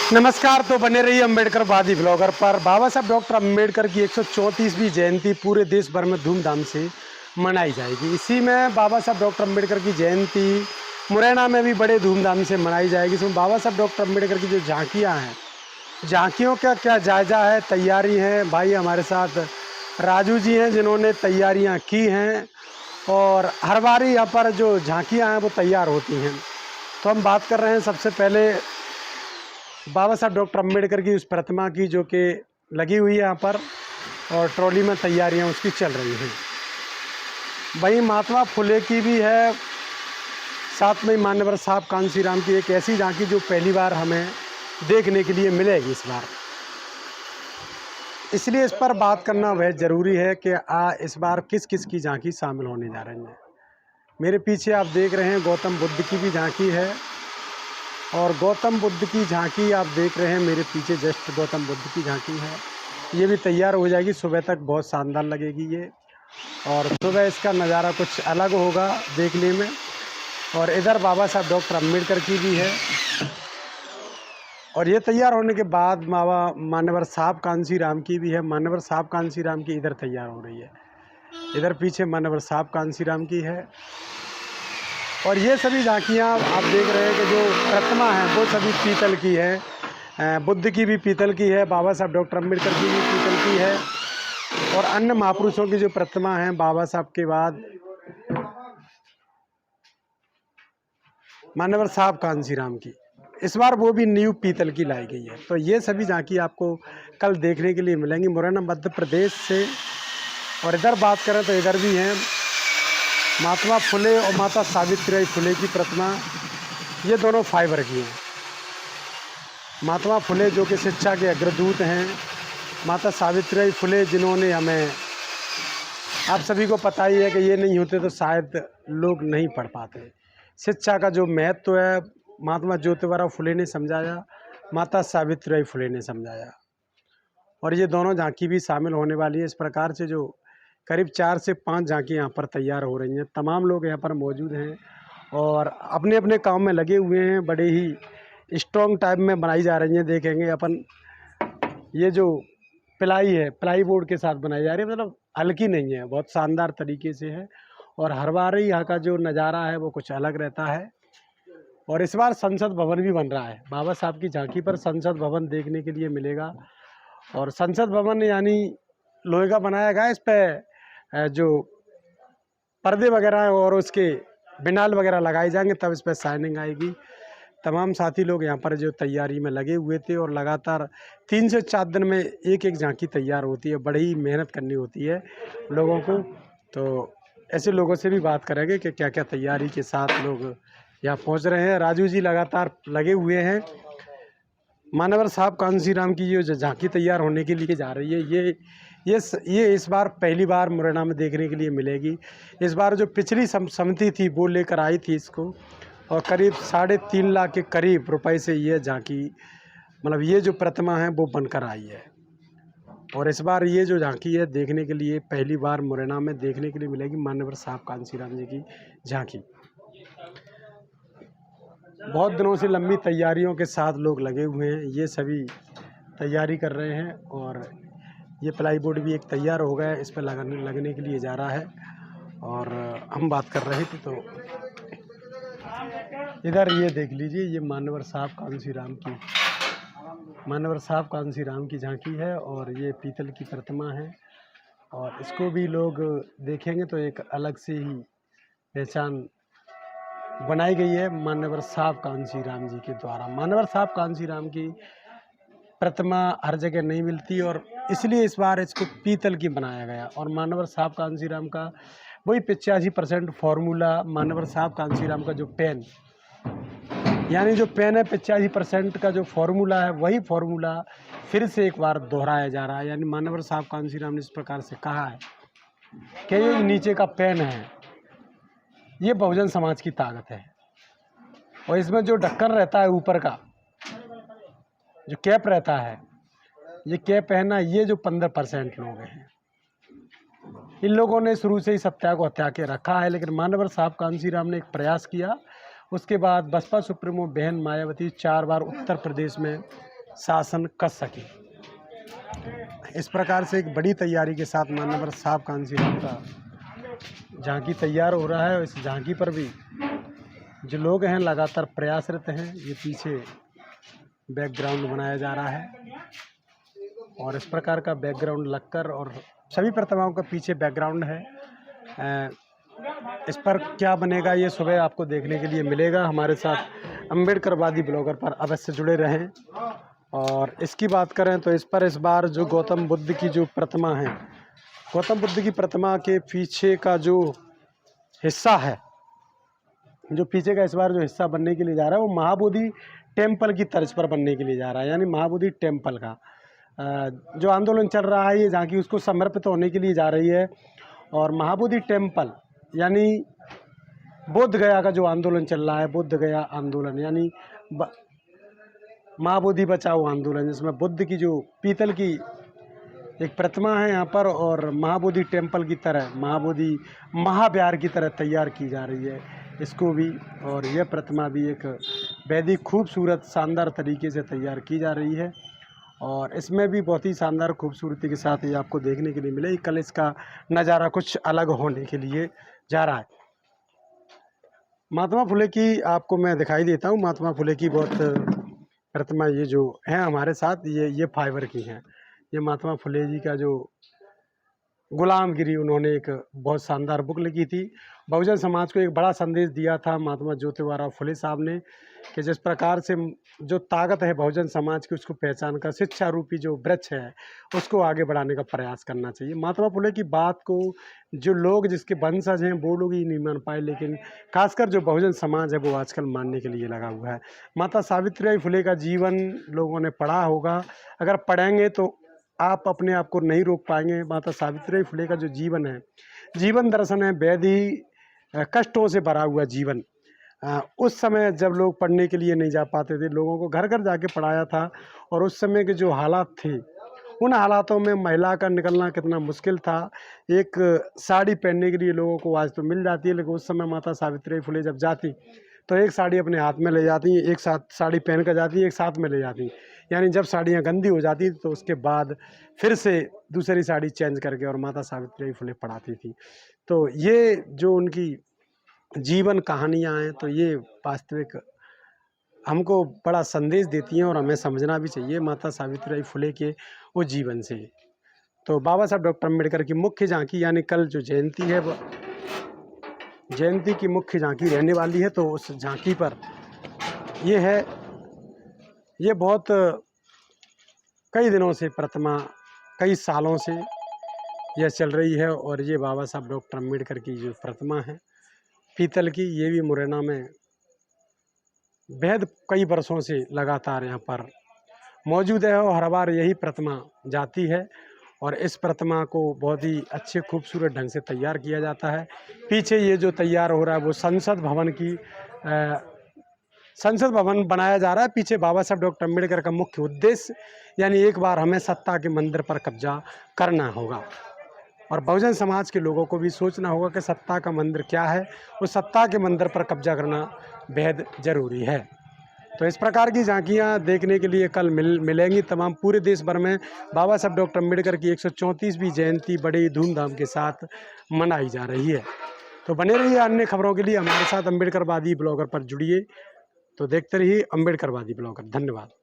नमस्कार। तो बने रहिए अम्बेडकरवादी ब्लॉगर पर। बाबा साहब डॉक्टर अम्बेडकर की 134वीं जयंती पूरे देश भर में धूमधाम से मनाई जाएगी। इसी में बाबा साहब डॉक्टर अम्बेडकर की जयंती मुरैना में भी बड़े धूमधाम से मनाई जाएगी। इसमें बाबा साहब डॉक्टर अम्बेडकर की जो झांकियाँ हैं, झांकियों का क्या जायज़ा है, तैयारी है, भाई हमारे साथ राजू जी हैं जिन्होंने तैयारियाँ की हैं और हर बारी यहाँ पर जो झांकियाँ हैं वो तैयार होती हैं। तो हम बात कर रहे हैं सबसे पहले बाबा साहब डॉक्टर अम्बेडकर की उस प्रतिमा की जो कि लगी हुई है यहाँ पर और ट्रॉली में तैयारियाँ उसकी चल रही हैं। वहीं महात्मा फुले की भी है, साथ में मान्यवर साहब कांशीराम की एक ऐसी झांकी जो पहली बार हमें देखने के लिए मिलेगी इस बार। इसलिए इस पर बात करना वह ज़रूरी है कि इस बार किस किस की झांकी शामिल होने जा रही है। मेरे पीछे आप देख रहे हैं गौतम बुद्ध की भी झांकी है और गौतम बुद्ध की झांकी आप देख रहे हैं मेरे पीछे जस्ट गौतम बुद्ध की झांकी है। ये भी तैयार हो जाएगी, सुबह तक बहुत शानदार लगेगी ये और सुबह इसका नज़ारा कुछ अलग होगा देखने में। और इधर बाबा साहब डॉक्टर अम्बेडकर की भी है और ये तैयार होने के बाद मान्यवर साहब कांशीराम की भी है। मान्यवर साहब कांशीराम की इधर तैयार हो रही है, इधर पीछे मान्यवर साहब कांशीराम की है। और ये सभी झांकियाँ आप देख रहे हैं कि जो प्रतिमा है वो सभी पीतल की है। बुद्ध की भी पीतल की है, बाबा साहब डॉक्टर अम्बेडकर की भी पीतल की है और अन्य महापुरुषों की जो प्रतिमा है बाबा साहब के बाद मान्यवर साहब कांशीराम की, इस बार वो भी न्यू पीतल की लाई गई है। तो ये सभी झांकी आपको कल देखने के लिए मिलेंगी मुरैना मध्य प्रदेश से। और इधर बात करें तो इधर भी हैं महात्मा फुले और माता सावित्रीबाई फुले की प्रतिमा। ये दोनों फाइबर की हैं। महात्मा फुले जो कि शिक्षा के अग्रदूत हैं, माता सावित्रीबाई फुले जिन्होंने हमें, आप सभी को पता ही है कि ये नहीं होते तो शायद लोग नहीं पढ़ पाते। शिक्षा का जो महत्व है महात्मा ज्योतिबा फुले ने समझाया, माता सावित्रीबाई फुले ने समझाया। और ये दोनों झांकी भी शामिल होने वाली है। इस प्रकार से जो करीब 4 से 5 झांकी यहाँ पर तैयार हो रही हैं। तमाम लोग यहाँ पर मौजूद हैं और अपने अपने काम में लगे हुए हैं। बड़े ही स्ट्रॉन्ग टाइप में बनाई जा रही हैं। देखेंगे अपन, ये जो प्लाई है प्लाई बोर्ड के साथ बनाई जा रही है, मतलब हल्की नहीं है, बहुत शानदार तरीके से है। और हर बार ही यहाँ का जो नज़ारा है वो कुछ अलग रहता है। और इस बार संसद भवन भी बन रहा है। बाबा साहब की झांकी पर संसद भवन देखने के लिए मिलेगा। और संसद भवन यानी लोहे का बनाया गया, इस पर जो पर्दे वगैरह हैं और उसके बिनाल वगैरह लगाए जाएंगे तब इस पर शाइनिंग आएगी। तमाम साथी लोग यहाँ पर जो तैयारी में लगे हुए थे और लगातार 3 से 4 दिन में एक एक झांकी तैयार होती है। बड़ी मेहनत करनी होती है लोगों को। तो ऐसे लोगों से भी बात करेंगे कि क्या क्या तैयारी के साथ लोग यहाँ पहुँच रहे हैं। राजू जी लगातार लगे हुए हैं। मान्यवर साहब कांशीराम की जो झांकी तैयार होने के लिए जा रही है, ये इस बार पहली बार मुरैना में देखने के लिए मिलेगी। इस बार जो पिछली समिति थी वो लेकर आई थी इसको और करीब 3.5 लाख के करीब रुपए से ये झांकी, मतलब ये जो प्रतिमा है वो बनकर आई है। और इस बार ये जो झांकी है देखने के लिए पहली बार मुरैना में देखने के लिए मिलेगी मान्यवर साहब कांशीराम जी की झांकी। बहुत दिनों से लंबी तैयारियों के साथ लोग लगे हुए हैं, ये सभी तैयारी कर रहे हैं। और ये प्लाई बोर्ड भी एक तैयार हो गया है, इस पर लगने के लिए जा रहा है। और हम बात कर रहे थे तो इधर ये देख लीजिए, ये मान्यवर साहब कांशीराम की झांकी है और ये पीतल की प्रतिमा है। और इसको भी लोग देखेंगे तो एक अलग से ही पहचान बनाई गई है मान्यवर साहब कांशीराम जी के द्वारा। मान्यवर साहब कांशीराम की प्रतिमा हर जगह नहीं मिलती और इसलिए इस बार इसको पीतल की बनाया गया। और मान्यवर साहब कांशीराम का वही 85% फार्मूला, मान्यवर साहब कांशीराम का जो पेन, यानी जो पेन है 85% का जो फार्मूला है वही फार्मूला फिर से एक बार दोहराया जा रहा है। यानी मान्यवर साहब कांशीराम ने इस प्रकार से कहा है कि ये नीचे का पेन है, ये बहुजन समाज की ताकत है। और इसमें जो ढक्कन रहता है ऊपर का, जो कैप रहता है, ये कैप पहना ये जो 15% लोग हैं, इन लोगों ने शुरू से ही सत्या को हत्या के रखा है। लेकिन मान्यवर साहब कांशीराम ने एक प्रयास किया। उसके बाद बसपा सुप्रीमो बहन मायावती 4 बार उत्तर प्रदेश में शासन कर सके। इस प्रकार से एक बड़ी तैयारी के साथ माननीय साहब कांसीराम का झांकी तैयार हो रहा है और इस झांकी पर भी जो लोग हैं लगातार प्रयासरत हैं। ये पीछे बैकग्राउंड बनाया जा रहा है और इस प्रकार का बैकग्राउंड लगकर और सभी प्रतिमाओं का पीछे बैकग्राउंड है। इस पर क्या बनेगा ये सुबह आपको देखने के लिए मिलेगा। हमारे साथ अम्बेडकरवादी ब्लॉगर पर अवश्य जुड़े रहें। और इसकी बात करें तो इस पर इस बार जो गौतम बुद्ध की जो प्रतिमा है, गौतम बुद्ध की प्रतिमा के पीछे का जो हिस्सा है, जो पीछे का इस बार जो हिस्सा बनने के लिए जा रहा है वो महाबोधि टेम्पल की तर्ज पर बनने के लिए जा रहा है। यानी महाबोधि टेम्पल का जो आंदोलन चल रहा है ये झांकी उसको समर्पित होने के लिए जा रही है। और महाबोधि टेम्पल यानी बोध गया का जो आंदोलन चल रहा है, बोध गया आंदोलन यानी महाबोधि बचाओ आंदोलन, जिसमें बुद्ध की जो पीतल की एक प्रतिमा है यहाँ पर और महाबोधि टेम्पल की तरह, महाबोधि महाविहार की तरह तैयार की जा रही है इसको भी। और यह प्रतिमा भी एक बेहद ही खूबसूरत शानदार तरीके से तैयार की जा रही है और इसमें भी बहुत ही शानदार खूबसूरती के साथ ये आपको देखने के लिए मिलेगी। कल इसका नज़ारा कुछ अलग होने के लिए जा रहा है। महात्मा फुले की आपको मैं दिखाई देता हूँ। महात्मा फुले की बहुत प्रतिमा ये जो है हमारे साथ, ये फाइबर की हैं। ये महात्मा फुले जी का जो गुलामगिरी, उन्होंने एक बहुत शानदार बुक लिखी थी। बहुजन समाज को एक बड़ा संदेश दिया था महात्मा ज्योतिबा फुले साहब ने कि जिस प्रकार से जो ताकत है बहुजन समाज की उसको पहचान कर शिक्षा रूपी जो वृक्ष है उसको आगे बढ़ाने का प्रयास करना चाहिए। महात्मा फुले की बात को जो लोग जिसके वंशज हैं वो लोग ही नहीं मान पाए, लेकिन खासकर जो बहुजन समाज है वो आजकल मानने के लिए लगा हुआ है। माता सावित्रीबाई फुले का जीवन लोगों ने पढ़ा होगा, अगर पढ़ेंगे तो आप अपने आप को नहीं रोक पाएंगे। माता सावित्रीबाई फुले का जो जीवन है, जीवन दर्शन है बेहद ही कष्टों से भरा हुआ जीवन। उस समय जब लोग पढ़ने के लिए नहीं जा पाते थे, लोगों को घर घर जाके पढ़ाया था और उस समय के जो हालात थे उन हालातों में महिला का निकलना कितना मुश्किल था। एक साड़ी पहनने के लिए लोगों को आज तो मिल जाती है, लेकिन उस समय माता सावित्रीबाई फुले जब जाती तो एक साड़ी अपने हाथ में ले जाती, एक साथ साड़ी पहन कर जाती, एक साथ में ले जाती। यानी जब साड़ियाँ गंदी हो जाती तो उसके बाद फिर से दूसरी साड़ी चेंज करके और माता सावित्रीबाई फुले पढ़ाती थी। तो ये जो उनकी जीवन कहानियाँ हैं तो ये वास्तविक हमको बड़ा संदेश देती हैं और हमें समझना भी चाहिए माता सावित्रीबाई फुले के वो जीवन से। तो बाबा साहब डॉक्टर अम्बेडकर की मुख्य झांकी यानी कल जो जयंती है वो जयंती की मुख्य झांकी रहने वाली है। तो उस झांकी पर ये है, ये बहुत कई दिनों से प्रतिमा, कई सालों से यह चल रही है और ये बाबा साहब डॉक्टर अम्बेडकर की जो प्रतिमा है पीतल की, ये भी मुरैना में बेहद कई वर्षों से लगातार यहाँ पर मौजूद है और हर बार यही प्रतिमा जाती है और इस प्रतिमा को बहुत ही अच्छे खूबसूरत ढंग से तैयार किया जाता है। पीछे ये जो तैयार हो रहा है वो संसद भवन बनाया जा रहा है। पीछे बाबा साहब डॉक्टर अम्बेडकर का मुख्य उद्देश्य यानी एक बार हमें सत्ता के मंदिर पर कब्जा करना होगा और बहुजन समाज के लोगों को भी सोचना होगा कि सत्ता का मंदिर क्या है, उस सत्ता के मंदिर पर कब्जा करना बेहद ज़रूरी है। तो इस प्रकार की झांकियाँ देखने के लिए कल मिलेंगी तमाम पूरे देश भर में। बाबा साहब डॉक्टर अम्बेडकर की 134वीं जयंती बड़ी धूमधाम के साथ मनाई जा रही है। तो बने रहिए अन्य खबरों के लिए हमारे साथ अम्बेडकरवादी ब्लॉगर पर जुड़िए। तो देखते रहिए अम्बेडकरवादी ब्लॉगर। धन्यवाद।